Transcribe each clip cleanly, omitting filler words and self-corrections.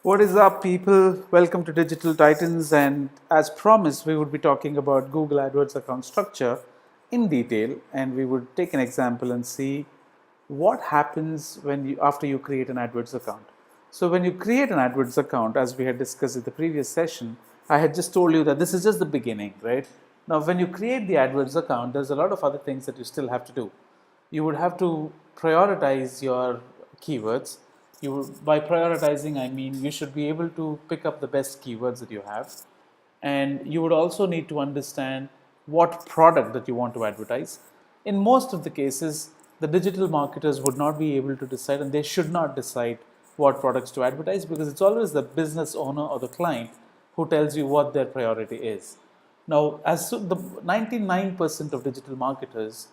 What is up, people? Welcome to Digital Titans, and as promised, we would be talking about Google AdWords account structure in detail, and we would take an example and see what happens after you create an AdWords account. So when you create an AdWords account, as we had discussed in the previous session, I had just told you that this is just the beginning, right? Now, when you create the AdWords account, there's a lot of other things that you still have to do. You would have to prioritize your keywords. By prioritizing, I mean you should be able to pick up the best keywords that you have, and you would also need to understand what product that you want to advertise. In most of the cases, the digital marketers would not be able to decide, and they should not decide what products to advertise, because it's always the business owner or the client who tells you what their priority is. Now, the 99% of digital marketers,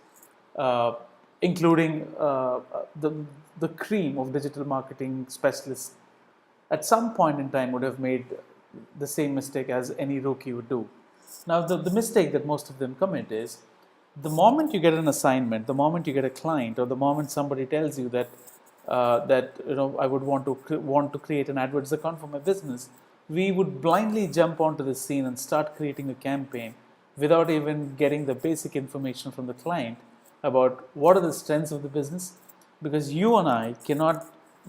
uh, including the cream of digital marketing specialists, at some point in time would have made the same mistake as any rookie would do. Now, the mistake that most of them commit is the moment you get an assignment, the moment you get a client, or the moment somebody tells you that I would want to create an AdWords account for my business, we would blindly jump onto the scene and start creating a campaign without even getting the basic information from the client about what are the strengths of the business, because you and I cannot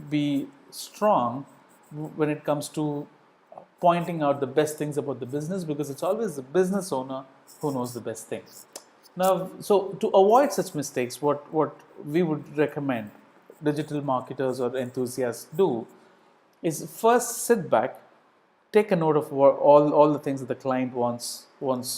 be strong when it comes to pointing out the best things about the business, because it's always the business owner who knows the best things. Now, so to avoid such mistakes, what we would recommend digital marketers or enthusiasts do is first sit back, take a note of all the things that the client wants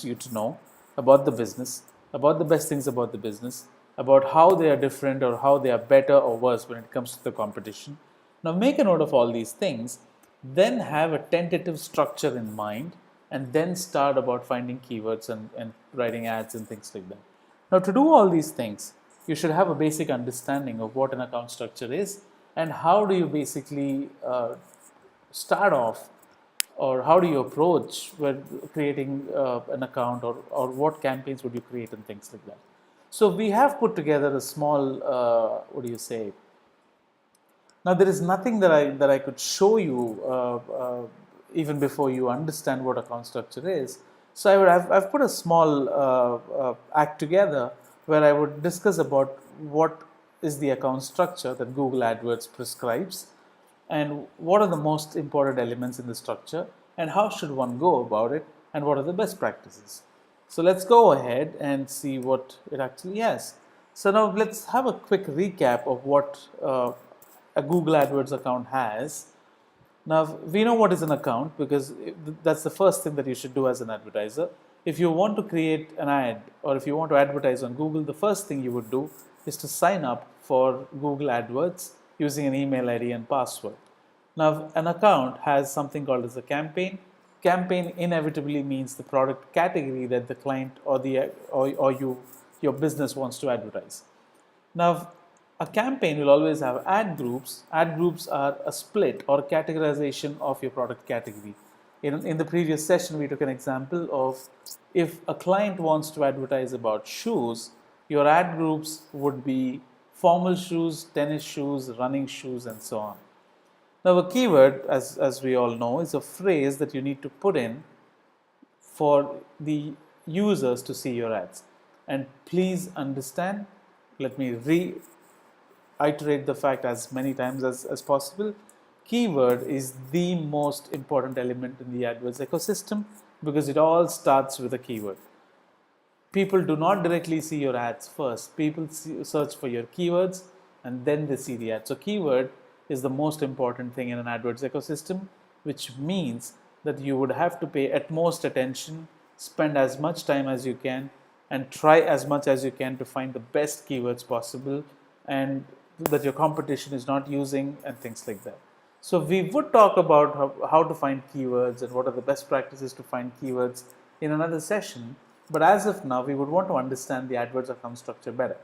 you to know about the business, about the best things about the business, about how they are different or how they are better or worse when it comes to the competition. Now, make a note of all these things, then have a tentative structure in mind, and then start about finding keywords and writing ads and things like that. Now, to do all these things, you should have a basic understanding of what an account structure is and how do you basically start off, or how do you approach when creating an account, or what campaigns would you create and things like that. So we have put together a small, now there is nothing that I could show you even before you understand what account structure is. So I've put a small act together where I would discuss about what is the account structure that Google AdWords prescribes, and what are the most important elements in the structure, and how should one go about it, and what are the best practices. So let's go ahead and see what it actually has. So now let's have a quick recap of what a Google AdWords account has. Now, we know what is an account because that's the first thing that you should do as an advertiser. If you want to create an ad, or if you want to advertise on Google, the first thing you would do is to sign up for Google AdWords using an email ID and password. Now, an account has something called as a campaign. Campaign inevitably means the product category that the client or your business wants to advertise. Now, a campaign will always have ad groups. Ad groups are a split or categorization of your product category. In the previous session, we took an example of, if a client wants to advertise about shoes, your ad groups would be formal shoes, tennis shoes, running shoes, and so on. Now, a keyword, as we all know, is a phrase that you need to put in for the users to see your ads. And please understand, let me reiterate the fact as many times as possible, keyword is the most important element in the AdWords ecosystem, because it all starts with a keyword. People do not directly see your ads first. People search for your keywords and then they see the ad. So keyword is the most important thing in an AdWords ecosystem, which means that you would have to pay utmost attention, spend as much time as you can, and try as much as you can to find the best keywords possible and that your competition is not using, and things like that. So we would talk about how to find keywords and what are the best practices to find keywords in another session. But as of now, we would want to understand the AdWords account structure better.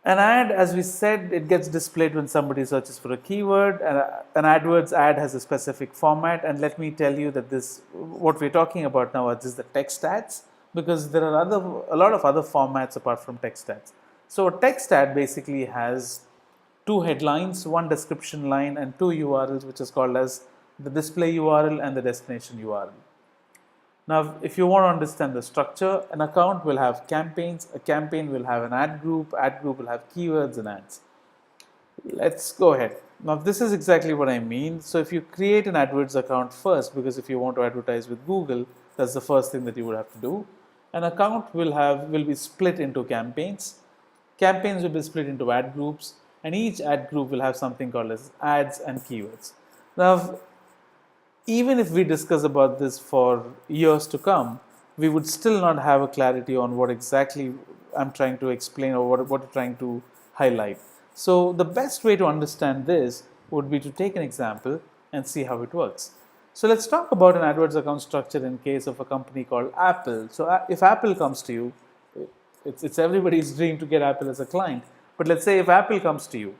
An ad, as we said, it gets displayed when somebody searches for a keyword. An AdWords ad has a specific format, and let me tell you that what we're talking about now is the text ads, because there are a lot of other formats apart from text ads. So a text ad basically has two headlines, one description line, and two URLs, which is called as the display URL and the destination URL. Now, if you want to understand the structure, an account will have campaigns, a campaign will have an ad group will have keywords and ads. Let's go ahead. Now, this is exactly what I mean. So, if you create an AdWords account first, because if you want to advertise with Google, that's the first thing that you would have to do. An account will be split into campaigns. Campaigns will be split into ad groups, and each ad group will have something called as ads and keywords. Now, even if we discuss about this for years to come, we would still not have a clarity on what exactly I'm trying to explain or what I'm trying to highlight. So the best way to understand this would be to take an example and see how it works. So let's talk about an AdWords account structure in case of a company called Apple. So if Apple comes to you, it's everybody's dream to get Apple as a client. But let's say if Apple comes to you,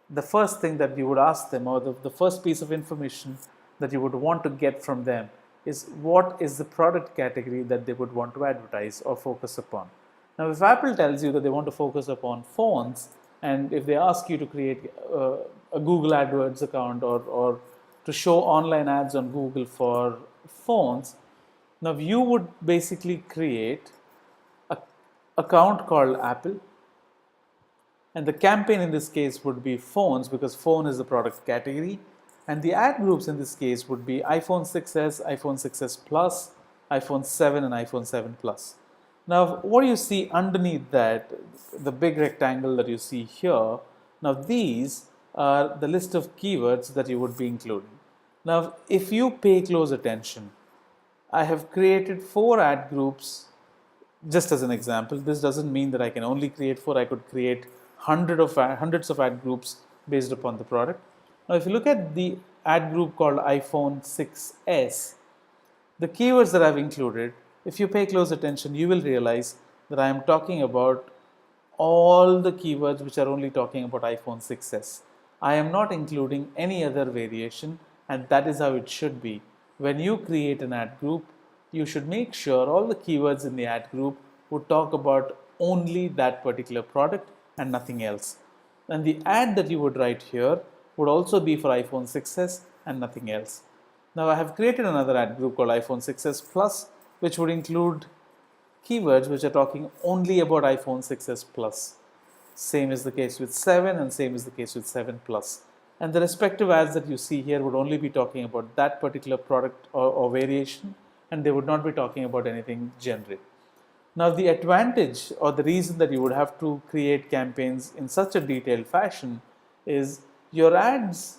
the first thing that you would ask them, or the first piece of information that you would want to get from them, is what is the product category that they would want to advertise or focus upon. Now, if Apple tells you that they want to focus upon phones, and if they ask you to create a Google AdWords account or to show online ads on Google for phones, now you would basically create an account called Apple, and the campaign in this case would be phones, because phone is the product category, and the ad groups in this case would be iPhone 6s, iPhone 6s Plus, iPhone 7 and iPhone 7 Plus. Now, what do you see underneath that, the big rectangle that you see here? Now, these are the list of keywords that you would be including. Now, if you pay close attention, I have created 4 ad groups just as an example. This doesn't mean that I can only create 4. I could create hundreds of ad groups based upon the product. Now, if you look at the ad group called iPhone 6s, the keywords that I've included, if you pay close attention, you will realize that I am talking about all the keywords which are only talking about iPhone 6s. I am not including any other variation, and that is how it should be. When you create an ad group, you should make sure all the keywords in the ad group would talk about only that particular product and nothing else. And the ad that you would write here would also be for iPhone 6s and nothing else. Now, I have created another ad group called iPhone 6s Plus, which would include keywords which are talking only about iPhone 6s Plus. Same is the case with 7 and same is the case with 7 Plus. And the respective ads that you see here would only be talking about that particular product or variation, and they would not be talking about anything generic. Now, the advantage or the reason that you would have to create campaigns in such a detailed fashion is your ads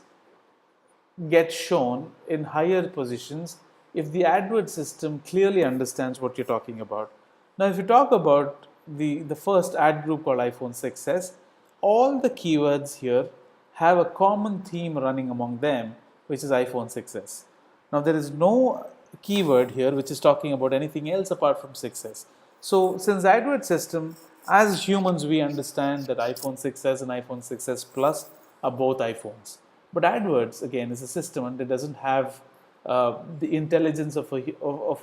get shown in higher positions if the AdWords system clearly understands what you're talking about. Now, if you talk about the first ad group called iPhone 6s, all the keywords here have a common theme running among them, which is iPhone 6s. Now, there is no keyword here which is talking about anything else apart from 6s. So, since AdWords system, as humans, we understand that iPhone 6s and iPhone 6s Plus are both iPhones. But AdWords, again, is a system and it doesn't have the intelligence of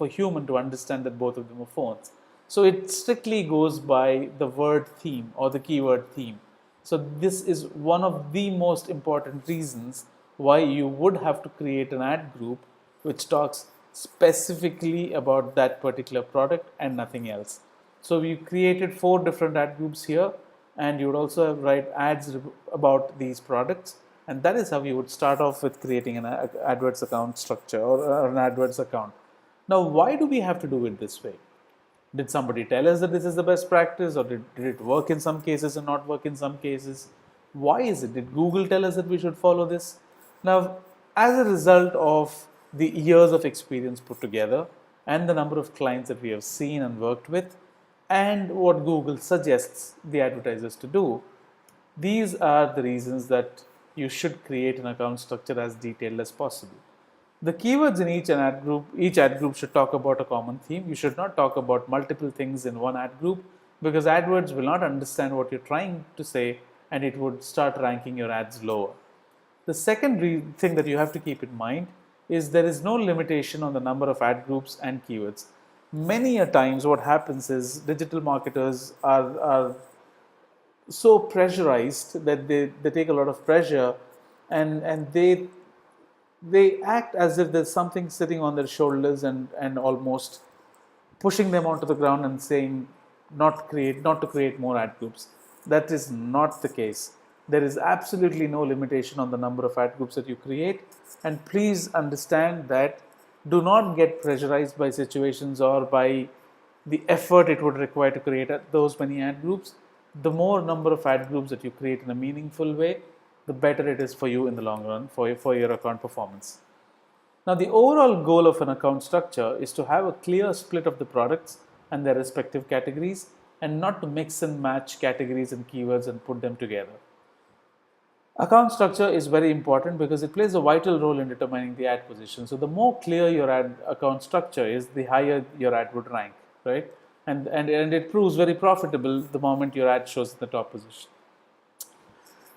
a human to understand that both of them are phones. So it strictly goes by the word theme or the keyword theme. So this is one of the most important reasons why you would have to create an ad group which talks specifically about that particular product and nothing else. So we created 4 different ad groups here, and you would also write ads about these products. And that is how you would start off with creating an AdWords account structure or an AdWords account. Now, why do we have to do it this way? Did somebody tell us that this is the best practice, or did it work in some cases and not work in some cases? Why is it? Did Google tell us that we should follow this? Now, as a result of the years of experience put together and the number of clients that we have seen and worked with, and what Google suggests the advertisers to do, these are the reasons that you should create an account structure as detailed as possible. The keywords in each ad group should talk about a common theme. You should not talk about multiple things in one ad group, because AdWords will not understand what you're trying to say and it would start ranking your ads lower. The second thing that you have to keep in mind is there is no limitation on the number of ad groups and keywords. Many a times what happens is digital marketers are so pressurized that they take a lot of pressure, and they act as if there's something sitting on their shoulders and almost pushing them onto the ground and saying not to create more ad groups. That is not the case. There is absolutely no limitation on the number of ad groups that you create, and please understand that do not get pressurized by situations or by the effort it would require to create those many ad groups. The more number of ad groups that you create in a meaningful way, the better it is for you in the long run for your account performance. Now, the overall goal of an account structure is to have a clear split of the products and their respective categories, and not to mix and match categories and keywords and put them together. Account structure is very important because it plays a vital role in determining the ad position. So the more clear your ad account structure is, the higher your ad would rank, right? And it proves very profitable the moment your ad shows in the top position.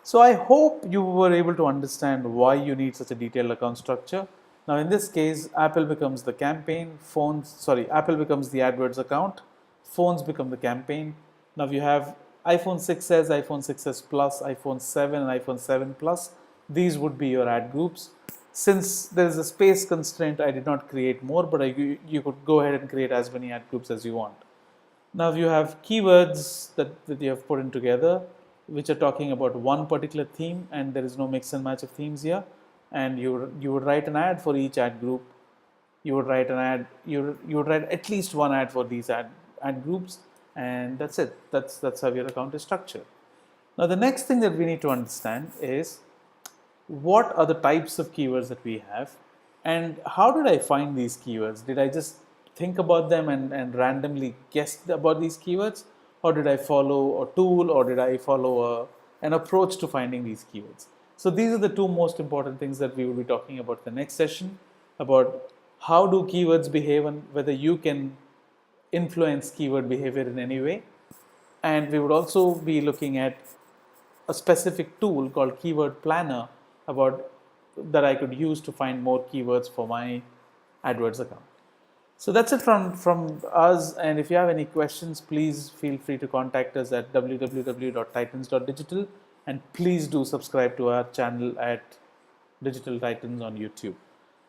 So I hope you were able to understand why you need such a detailed account structure. Now in this case, Apple becomes the campaign, Apple becomes the AdWords account, phones become the campaign. Now you have iPhone 6s, iPhone 6s Plus, iPhone 7 and iPhone 7 Plus. These would be your ad groups. Since there is a space constraint, I did not create more, but you could go ahead and create as many ad groups as you want. Now you have keywords that you have put in together, which are talking about one particular theme, and there is no mix and match of themes here. And you would write an ad for each ad group. You would write an ad. You would write at least one ad for these ad groups, and that's it. That's how your account is structured. Now the next thing that we need to understand is, what are the types of keywords that we have, and how did I find these keywords? Did I just think about them and randomly guess about these keywords, or did I follow a tool, or did I follow an approach to finding these keywords? So these are the two most important things that we will be talking about in the next session, about how do keywords behave and whether you can influence keyword behavior in any way. And we would also be looking at a specific tool called Keyword Planner that I could use to find more keywords for my AdWords account. So that's it from us, and if you have any questions, please feel free to contact us at www.titans.digital, and please do subscribe to our channel at Digital Titans on YouTube.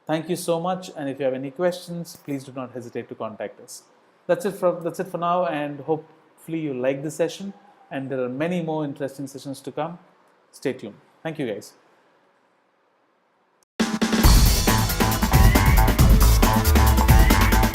Thank you so much, and if you have any questions, please do not hesitate to contact us. That's it for now, and hopefully you like this session, and there are many more interesting sessions to come. Stay tuned. Thank you guys.